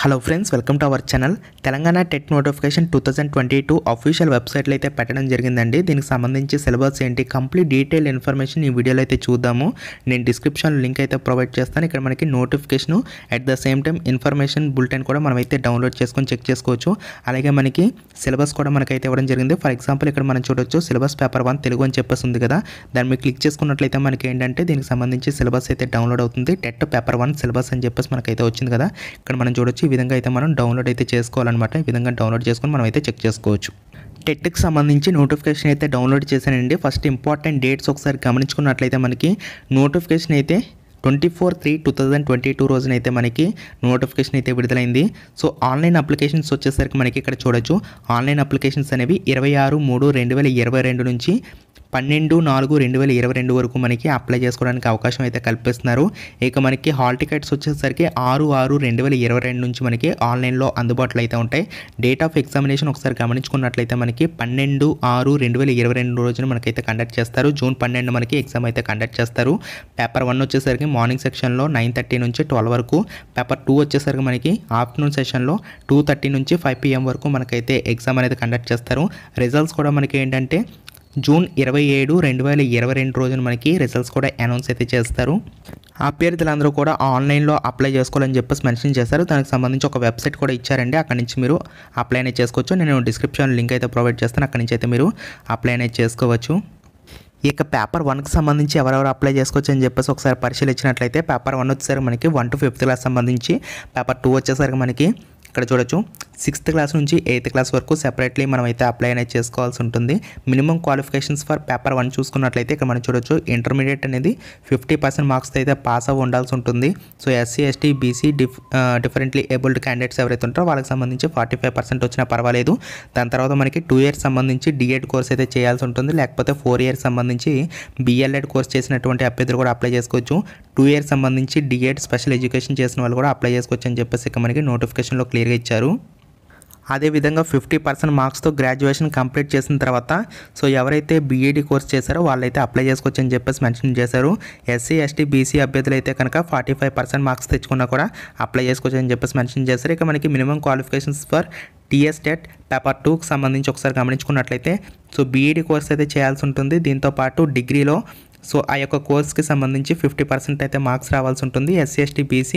Hello friends, welcome to our channel. Telangana TET notification 2022 official వెబ్సైట్లో అయితే పెట్టడం జరిగిందండి. దీనికి సంబంధించి సిలబస్ ఏంటి, కంప్లీట్ డీటెయిల్ ఇన్ఫర్మేషన్ ఈ వీడియోలో అయితే చూద్దాము. నేను డిస్క్రిప్షన్లో లింక్ అయితే ప్రొవైడ్ చేస్తాను. ఇక్కడ మనకి notification at the same time information bulletin కూడా మనం అయితే డౌన్లోడ్ చేసుకొని చెక్ చేసుకోవచ్చు. అలాగే మనకి సిలబస్ కూడా మనకైతే ఇవ్వడం జరిగింది. ఫర్ ఎగ్జాంపుల్ ఇక్కడ మనం చూడొచ్చు, సిలబస్ పేపర్ 1 తెలుగు అని చెప్పేసి ఉంది కదా. దాన్ని మీరు క్లిక్ చేసుకున్నట్లయితే మనకి ఏంటంటే దీనికి సంబంధించి సిలబస్ అయితే డౌన్లోడ్ అవుతుంది. టెట్ పేపర్ 1 సిలబస్ అని చెప్పేసి మనకైతే వచ్చింది కదా. ఇక్కడ మనం చూడొచ్చు, ఈ విధంగా అయితే మనం డౌన్లోడ్ అయితే చేసుకోవాలన్నమాట. ఈ విధంగా డౌన్లోడ్ చేసుకొని మనం అయితే చెక్ చేసుకోవచ్చు. టెట్కి సంబంధించి నోటిఫికేషన్ అయితే డౌన్లోడ్ చేశానండి. ఫస్ట్ ఇంపార్టెంట్ డేట్స్ ఒకసారి గమనించుకున్నట్లయితే మనకి నోటిఫికేషన్ అయితే 24/3/2022 రోజునైతే మనకి నోటిఫికేషన్ అయితే విడుదలైంది. సో ఆన్లైన్ అప్లికేషన్స్ వచ్చేసరికి మనకి ఇక్కడ చూడొచ్చు, ఆన్లైన్ అప్లికేషన్స్ అనేవి 26/3/2022 నుంచి 12/4/2022 వరకు మనకి అప్లై చేసుకోవడానికి అవకాశం అయితే కల్పిస్తున్నారు. ఇక మనకి హాల్ టికెట్స్ వచ్చేసరికి 6/6/2022 నుంచి మనకి ఆన్లైన్లో అందుబాటులో అయితే ఉంటాయి. డేట్ ఆఫ్ ఎగ్జామినేషన్ ఒకసారి గమనించుకున్నట్లయితే మనకి 12/6/2022 రోజున మనకైతే కండక్ట్ చేస్తారు. జూన్ 12 మనకి ఎగ్జామ్ అయితే కండక్ట్ చేస్తారు. పేపర్ 1 వచ్చేసరికి మార్నింగ్ సెక్షన్లో 9:30 నుంచి 12 వరకు, పేపర్ 2 వచ్చేసరికి మనకి ఆఫ్టర్నూన్ సెషన్లో 2:30 నుంచి 5 PM వరకు మనకైతే ఎగ్జామ్ అనేది కండక్ట్ చేస్తారు. రిజల్ట్స్ కూడా మనకి ఏంటంటే జూన్ 27, 2022 రోజున మనకి రిజల్ట్స్ కూడా అనౌన్స్ అయితే చేస్తారు. అభ్యర్థులందరూ కూడా ఆన్లైన్లో అప్లై చేసుకోవాలని చెప్పేసి మెన్షన్ చేశారు. దానికి సంబంధించి ఒక వెబ్సైట్ కూడా ఇచ్చారండి. అక్కడి నుంచి మీరు అప్లై అనేది చేసుకోవచ్చు. నేను డిస్క్రిప్షన్ లింక్ అయితే ప్రొవైడ్ చేస్తాను. అక్కడి నుంచి అయితే మీరు అప్లై అనేది చేసుకోవచ్చు. ఇక పేపర్ 1కి సంబంధించి ఎవరెవరు అప్లై చేసుకోవచ్చు అని చెప్పేసి ఒకసారి పరిశీలించినట్లయితే పేపర్ 1 వచ్చేసరికి మనకి 1 to 5th క్లాస్ సంబంధించి, పేపర్ 2 వచ్చేసరికి మనకి ఇక్కడ చూడొచ్చు 6th క్లాస్ నుంచి 8th క్లాస్ వరకు సెపరేట్లీ మనం అయితే అప్లై అనేది చేసుకోవాల్సి ఉంటుంది. మినిమం క్వాలిఫికేషన్స్ ఫర్ పేపర్ 1 చూసుకున్నట్లయితే ఇక్కడ మనం చూడొచ్చు, ఇంటర్మీడియట్ అనేది 50% మార్క్స్ అయితే పాస్ అవ్వ ఉండాల్సి ఉంటుంది. So SC, ST, BC differently abled candidates ఎవరైతే ఉంటారో వాళ్ళకి సంబంధించి 45% వచ్చినా పర్వాలేదు. దాని తర్వాత మనకి 2 years సంబంధించి DED కోర్స్ అయితే చేయాల్సి ఉంటుంది. లేకపోతే 4 years సంబంధించి BLED కోర్స్ చేసినటువంటి అభ్యర్థులు కూడా అప్లై చేసుకోవచ్చు. 2 years సంబంధించి DED స్పెషల్ ఎడ్యుకేషన్ చేసిన వాళ్ళు కూడా అప్లై చేసుకోవచ్చు అని చెప్పేసి ఇక్కడ మనకి నోటిఫికేషన్లో క్లియర్గా ఇచ్చారు. అదేవిధంగా 50% మార్క్స్తో గ్రాడ్యుయేషన్ కంప్లీట్ చేసిన తర్వాత సో ఎవరైతే BED కోర్స్ చేశారో వాళ్ళైతే అప్లై చేసుకోవచ్చు అని చెప్పేసి మెన్షన్ చేశారు. SC, ST, BC అభ్యర్థులు అయితే కనుక 45% మార్క్స్ తెచ్చుకున్నా కూడా అప్లై చేసుకోవచ్చు అని చెప్పేసి మెన్షన్ చేశారు. ఇక మనకి minimum qualifications for TS TET paper 2కి సంబంధించి ఒకసారి గమనించుకున్నట్లయితే సో BED కోర్స్ అయితే చేయాల్సి ఉంటుంది. దీంతోపాటు డిగ్రీలో సో ఆ యొక్క కోర్స్కి సంబంధించి 50% అయితే మార్క్స్ రావాల్సి ఉంటుంది. SC, ST, BC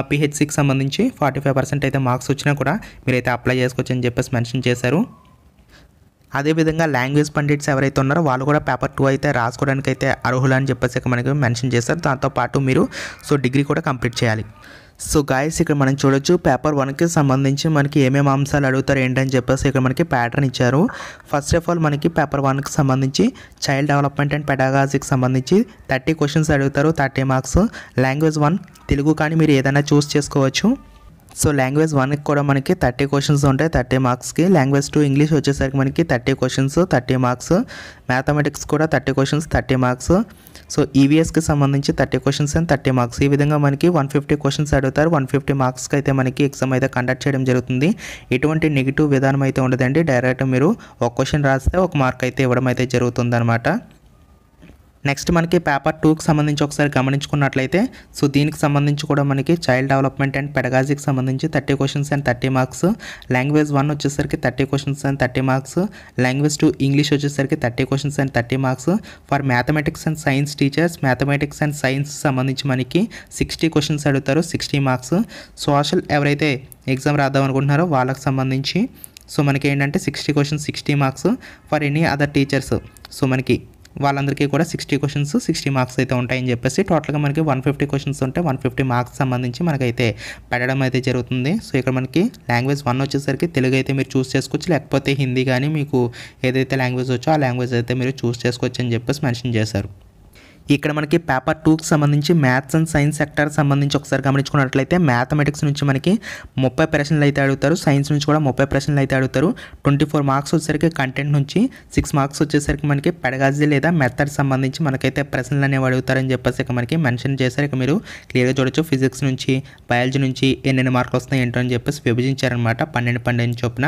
PHCకి సంబంధించి 45% అయితే మార్క్స్ వచ్చినా కూడా మీరైతే అప్లై చేసుకోవచ్చు అని చెప్పేసి మెన్షన్ చేశారు. అదేవిధంగా లాంగ్వేజ్ పండిట్స్ ఎవరైతే ఉన్నారో వాళ్ళు కూడా పేపర్ 2 అయితే రాసుకోవడానికి అయితే అర్హులు అని చెప్పేసి మనకి మెన్షన్ చేశారు. దాంతోపాటు మీరు సో డిగ్రీ కూడా కంప్లీట్ చేయాలి. సో గాయస్ ఇక్కడ మనం చూడొచ్చు, పేపర్ 1కి సంబంధించి మనకి ఏమేమి అంశాలు అడుగుతారు ఏంటని చెప్పేసి ఇక్కడ మనకి ప్యాటర్న్ ఇచ్చారు. ఫస్ట్ ఆఫ్ ఆల్ మనకి పేపర్ 1కి సంబంధించి చైల్డ్ డెవలప్మెంట్ అండ్ పెడాగజీకి సంబంధించి 30 క్వశ్చన్స్ అడుగుతారు, 30 మార్క్స్. లాంగ్వేజ్ 1 తెలుగు కానీ మీరు ఏదైనా చూస్ చేసుకోవచ్చు. సో లాంగ్వేజ్ 1కి కూడా మనకి 30 క్వశ్చన్స్ ఉంటాయి, 30 మార్క్స్కి. లాంగ్వేజ్ 2 ఇంగ్లీష్ వచ్చేసరికి మనకి 30 క్వశ్చన్స్, 30 మార్క్స్. మ్యాథమెటిక్స్ కూడా 30 క్వశ్చన్స్, 30 మార్క్స్. సో EVSకి సంబంధించి 30 క్వశ్చన్స్ అండ్ 30 మార్క్స్. ఈ విధంగా మనకి 150 క్వశ్చన్స్ అడుగుతారు. 150 మార్క్స్కి అయితే మనకి ఎగ్జామ్ అయితే కండక్ట్ చేయడం జరుగుతుంది. ఎటువంటి నెగిటివ్ విధానం అయితే ఉండదండి. డైరెక్ట్ మీరు ఒక క్వశ్చన్ రాస్తే 1 మార్క్ అయితే ఇవ్వడం అయితే జరుగుతుంది అనమాట. నెక్స్ట్ మనకి పేపర్ 2కి సంబంధించి ఒకసారి గమనించుకున్నట్లయితే సో దీనికి సంబంధించి కూడా మనకి చైల్డ్ డెవలప్మెంట్ అండ్ పెడగాజీకి సంబంధించి 30 క్వశ్చన్స్ అండ్ 30 మార్క్స్. లాంగ్వేజ్ 1 వచ్చేసరికి 30 questions and 30 marks. Language 2 English వచ్చేసరికి 30 questions and 30 marks. For mathematics and science teachers, mathematics and science సంబంధించి మనకి 60 క్వశ్చన్స్ అడుగుతారు, 60 మార్క్స్. సోషల్ ఎవరైతే ఎగ్జామ్ రాద్దాం అనుకుంటున్నారో వాళ్ళకి సంబంధించి సో మనకి ఏంటంటే 60 questions, 60 marks. For any other teachers so మనకి వాళ్ళందరికీ కూడా 60 క్వశ్చన్స్, 60 మార్క్స్ అయితే ఉంటాయని చెప్పేసి టోటల్గా మనకి 150 క్వశ్చన్స్ ఉంటే 150 మార్క్స్ సంబంధించి మనకైతే పెట్టడం అయితే జరుగుతుంది. సో ఇక్కడ మనకి లాంగ్వేజ్ 1 వచ్చేసరికి తెలుగు అయితే మీరు చూస్ చేసుకోవచ్చు, లేకపోతే హిందీ కానీ మీకు ఏదైతే లాంగ్వేజ్ వచ్చో ఆ లాంగ్వేజ్ అయితే మీరు చూస్ చేసుకోవచ్చు అని చెప్పేసి మెన్షన్ చేశారు. ఇక్కడ మనకి పేపర్ 2కి సంబంధించి మ్యాథ్స్ అండ్ సైన్స్ సెక్టర్ సంబంధించి ఒకసారి గమనించుకున్నట్లయితే మ్యాథమెటిక్స్ నుంచి మనకి 30 ప్రశ్నలు అయితే అడుగుతారు, సైన్స్ నుంచి కూడా 30 ప్రశ్నలు అయితే అడుగుతారు. 24 మార్క్స్ వచ్చేసరికి కంటెంట్ నుంచి, 6 మార్క్స్ వచ్చేసరికి మనకి పెడగాజీ లేదా మెథడ్ సంబంధించి మనకైతే ప్రశ్నలు అనేవి అడుగుతారని చెప్పేసి ఇక మనకి మెన్షన్ చేశారు. ఇక మీరు క్లియర్గా చూడొచ్చు, ఫిజిక్స్ నుంచి, బయాలజీ నుంచి ఎన్నెన్ని మార్కులు వస్తాయి ఏంటో అని చెప్పేసి విభజించారనమాట. 12 చొప్పున.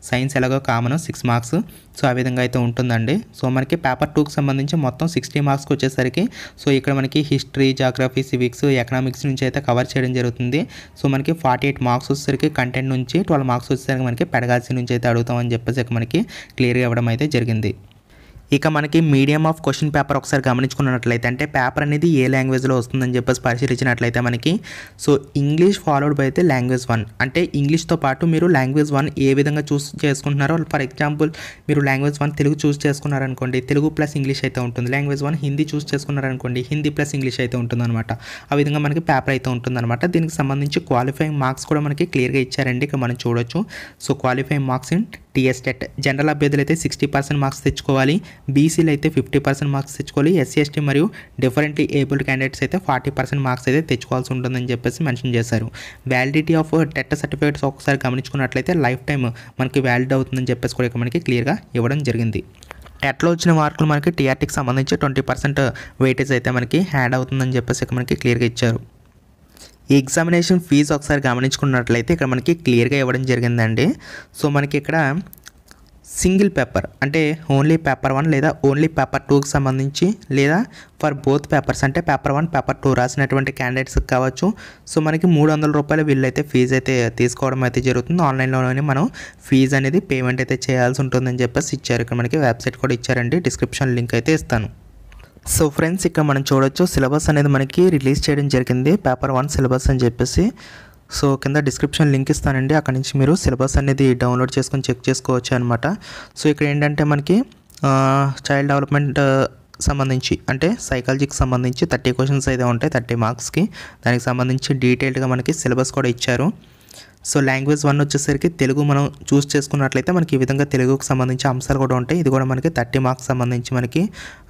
సైన్స్ ఎలాగో కామన్ 6 మార్క్స్. సో ఆ విధంగా అయితే ఉంటుందండి. సో మనకి పేపర్ 2కి సంబంధించి మొత్తం 60 మార్క్స్కి వచ్చేసరికి సో ఇక్కడ మనకి హిస్టరీ, జాగ్రఫీ, సివిక్స్, ఎకనామిక్స్ నుంచి అయితే కవర్ చేయడం జరుగుతుంది. సో మనకి 48 మార్క్స్ వచ్చేసరికి కంటెంట్ నుంచి, 12 మార్క్స్ వచ్చేసరికి మనకి పెడగాసి నుంచి అయితే అడుగుతామని చెప్పేసి మనకి క్లియర్గా ఇవ్వడం అయితే జరిగింది. ఇక మనకి మీడియం ఆఫ్ క్వశ్చన్ పేపర్ ఒకసారి గమనించుకున్నట్లయితే, అంటే పేపర్ అనేది ఏ లాంగ్వేజ్లో వస్తుందని చెప్పేసి పరిశీలించినట్లయితే మనకి సో ఇంగ్లీష్ ఫాలోడ్ బై అయితే లాంగ్వేజ్ 1, అంటే ఇంగ్లీష్తో పాటు మీరు లాంగ్వేజ్ 1 ఏ విధంగా చూస్ చేసుకుంటున్నారో, ఫర్ ఎగ్జాంపుల్ మీరు లాంగ్వేజ్ 1 తెలుగు చూస్ చేసుకున్నారనుకోండి, తెలుగు ప్లస్ ఇంగ్లీష్ అయితే ఉంటుంది. లాంగ్వేజ్ 1 హిందీ చూస్ చేసుకున్నారనుకోండి, హిందీ ప్లస్ ఇంగ్లీష్ అయితే ఉంటుందన్నమాట. ఆ విధంగా మనకి పేపర్ అయితే ఉంటుందన్నమాట. దీనికి సంబంధించి క్వాలిఫైయింగ్ మార్క్స్ కూడా మనకి క్లియర్గా ఇచ్చారండి, ఇక్కడ మనం చూడొచ్చు. So qualifying marks in TS TET general అభ్యర్థులు అయితే 60% మార్క్స్ తెచ్చుకోవాలి, బీసీలు అయితే 50% మార్క్స్ తెచ్చుకోవాలి, ఎస్సీ ఎస్టీ మరియు డిఫరెంట్లీ ఏబుల్డ్ క్యాండిడేట్స్ అయితే 40% మార్క్స్ అయితే తెచ్చుకోవాల్సి ఉంటుందని చెప్పేసి మెన్షన్ చేశారు. వ్యాలిడిటీ ఆఫ్ టెట్ సర్టిఫికేట్స్ ఒకసారి గమనించుకున్నట్లయితే లైఫ్ టైం మనకి వ్యాలిడ్ అవుతుందని చెప్పేసి కూడా మనకి క్లియర్గా ఇవ్వడం జరిగింది. టెట్లో వచ్చిన మార్కులు మనకి టీఆర్టీకి సంబంధించి 20% వెయిటేజ్ అయితే మనకి యాడ్ అవుతుందని చెప్పేసి మనకి క్లియర్గా ఇచ్చారు. ఈ ఎగ్జామినేషన్ ఫీజు ఒకసారి గమనించుకున్నట్లయితే ఇక్కడ మనకి క్లియర్గా ఇవ్వడం జరిగిందండి. సో మనకి ఇక్కడ సింగిల్ పేపర్ అంటే ఓన్లీ పేపర్ 1 లేదా ఓన్లీ పేపర్ 2కి సంబంధించి, లేదా ఫర్ బోత్ పేపర్స్ అంటే పేపర్ 1 పేపర్ 2 రాసినటువంటి క్యాండిడేట్స్కి కావచ్చు. సో మనకి 300 రూపాయలు వీళ్ళైతే ఫీజు అయితే తీసుకోవడం అయితే జరుగుతుంది. ఆన్లైన్లోనే మనం ఫీజు అనేది పేమెంట్ అయితే చేయాల్సి ఉంటుందని చెప్పేసి ఇచ్చారు. ఇక్కడ మనకి వెబ్సైట్ కూడా ఇచ్చారండి, డిస్క్రిప్షన్ లింక్ అయితే ఇస్తాను. సో ఫ్రెండ్స్ ఇక్కడ మనం చూడొచ్చు సిలబస్ అనేది మనకి రిలీజ్ చేయడం జరిగింది, పేపర్ 1 సిలబస్ అని చెప్పేసి. సో కింద డిస్క్రిప్షన్ లింక్ ఇస్తానండి, అక్కడ నుంచి మీరు సిలబస్ అనేది డౌన్లోడ్ చేసుకొని చెక్ చేసుకోవచ్చు అనమాట. సో ఇక్కడ ఏంటంటే మనకి చైల్డ్ డెవలప్మెంట్ సంబంధించి అంటే సైకాలజీకి సంబంధించి 30 క్వశ్చన్స్ అయితే ఉంటాయి 30 మార్క్స్కి. దానికి సంబంధించి డీటెయిల్డ్గా మనకి సిలబస్ కూడా ఇచ్చారు. సో లాంగ్వేజ్ 1 వచ్చేసరికి తెలుగు మనం చూస్ చేసుకున్నట్లయితే మనకి ఈ విధంగా తెలుగుకు సంబంధించి అంశాలు కూడా ఉంటాయి. ఇది కూడా మనకి 30 మార్క్స్ సంబంధించి మనకి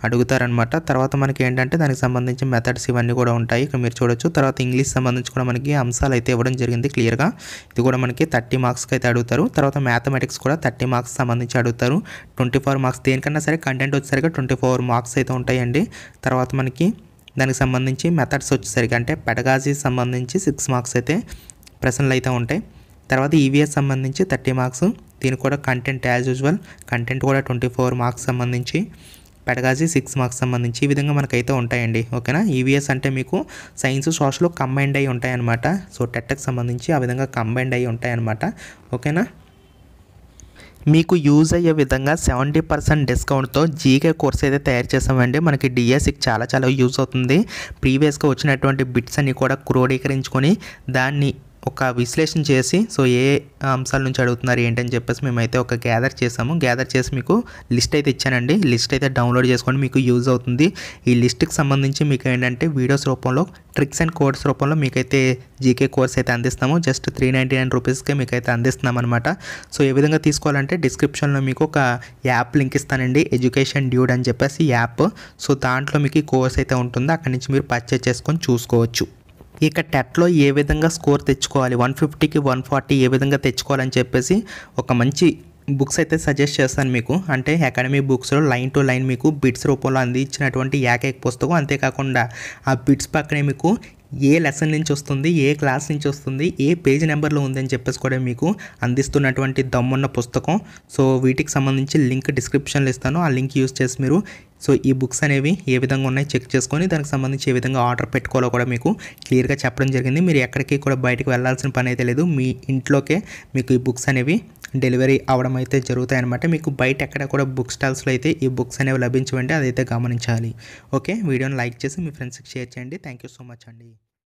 అడుగుతారనమాట. తర్వాత మనకి ఏంటంటే దానికి సంబంధించి మెథడ్స్ ఇవన్నీ కూడా ఉంటాయి, ఇక్కడ మీరు చూడొచ్చు. తర్వాత ఇంగ్లీష్ సంబంధించి కూడా మనకి అంశాలు అయితే ఇవ్వడం జరిగింది క్లియర్గా. ఇది కూడా మనకి 30 మార్క్స్కి అయితే అడుగుతారు. తర్వాత మ్యాథమెటిక్స్ కూడా 30 మార్క్స్ సంబంధించి అడుగుతారు. 24 మార్క్స్ దేనికన్నా సరే కంటెంట్ వచ్చేసరికి 24 మార్క్స్ అయితే ఉంటాయండి. తర్వాత మనకి దానికి సంబంధించి మెథడ్స్ వచ్చేసరికి అంటే పెడగాజీ సంబంధించి 6 మార్క్స్ అయితే ప్రశ్నలు అయితే ఉంటాయి. తర్వాత ఈవీఎస్ సంబంధించి 30 మార్క్స్, దీనికి కూడా కంటెంట్ యాజ్ యూజువల్ కంటెంట్ కూడా 24 మార్క్స్ సంబంధించి, పెడగాజీ 6 మార్క్స్ సంబంధించి ఈ విధంగా మనకైతే ఉంటాయండి. ఓకేనా, ఈవీఎస్ అంటే మీకు సైన్స్ సోషల్ కంబైన్డ్ అయ్యి ఉంటాయన్నమాట. సో టెట్కి సంబంధించి ఆ విధంగా కంబైన్డ్ అయ్యి ఉంటాయన్నమాట. ఓకేనా, మీకు యూజ్ అయ్యే విధంగా 70% డిస్కౌంట్తో జీకే కోర్స్ అయితే తయారు చేసామండి. మనకి డిఎస్సికి చాలా యూజ్ అవుతుంది. ప్రీవియస్గా వచ్చినటువంటి బిట్స్ అన్ని కూడా క్రోడీకరించుకొని దాన్ని ఒక విశ్లేషణ చేసి సో ఏ అంశాల నుంచి అడుగుతున్నారు ఏంటని చెప్పేసి మేమైతే ఒక గ్యాదర్ చేసాము. గ్యాదర్ చేసి మీకు లిస్ట్ అయితే ఇచ్చానండి. లిస్ట్ అయితే డౌన్లోడ్ చేసుకోండి, మీకు యూజ్ అవుతుంది. ఈ లిస్ట్కి సంబంధించి మీకు ఏంటంటే వీడియోస్ రూపంలో ట్రిక్స్ అండ్ కోడ్స్ రూపంలో మీకైతే జీకే కోర్స్ అయితే అందిస్తాము. జస్ట్ 399 రూపీస్కే మీకైతే అందిస్తున్నాం అనమాట. సో ఏ విధంగా తీసుకోవాలంటే డిస్క్రిప్షన్లో మీకు ఒక యాప్ లింక్ ఇస్తానండి, ఎడ్యుకేషన్ డ్యూడ్ అని చెప్పేసి యాప్. సో దాంట్లో మీకు ఈ కోర్స్ అయితే ఉంటుంది, అక్కడి నుంచి మీరు పర్చేజ్ చేసుకొని చూసుకోవచ్చు. ఇక టెట్లో ఏ విధంగా స్కోర్ తెచ్చుకోవాలి, 150కి 140 ఏ విధంగా తెచ్చుకోవాలని చెప్పేసి ఒక మంచి బుక్స్ అయితే సజెస్ట్ చేస్తాను మీకు. అంటే అకాడమీ బుక్స్లో లైన్ టు లైన్ మీకు బిట్స్ రూపంలో అందించినటువంటి ఏకైక పుస్తకం. అంతేకాకుండా ఆ బిట్స్ పక్కనే మీకు ఏ లెసన్ నుంచి వస్తుంది, ఏ క్లాస్ నుంచి వస్తుంది, ఏ పేజ్ నెంబర్లో ఉందని చెప్పేసి కూడా మీకు అందిస్తున్నటువంటి దమ్మున్న పుస్తకం. సో వీటికి సంబంధించి లింక్ డిస్క్రిప్షన్లో ఇస్తాను, ఆ లింక్ యూజ్ చేసి మీరు సో ఈ బుక్స్ అనేవి ఏ విధంగా ఉన్నాయి చెక్ చేసుకొని దానికి సంబంధించి ఏ విధంగా ఆర్డర్ పెట్టుకోవాలో కూడా మీకు క్లియర్గా చెప్పడం జరిగింది. మీరు ఎక్కడికి కూడా బయటకు వెళ్ళాల్సిన పని అయితే లేదు, మీ ఇంట్లోకే మీకు ఈ బుక్స్ అనేవి డెలివరీ అవడం అయితే జరుగుతాయి అనమాట. మీకు బయట ఎక్కడ కూడా బుక్ స్టాల్స్లో అయితే ఈ బుక్స్ అనేవి లభించవండి, అదైతే గమనించాలి. ఓకే, వీడియోని లైక్ చేసి మీ ఫ్రెండ్స్కి షేర్ చేయండి. థ్యాంక్ యూ సో మచ్ అండి.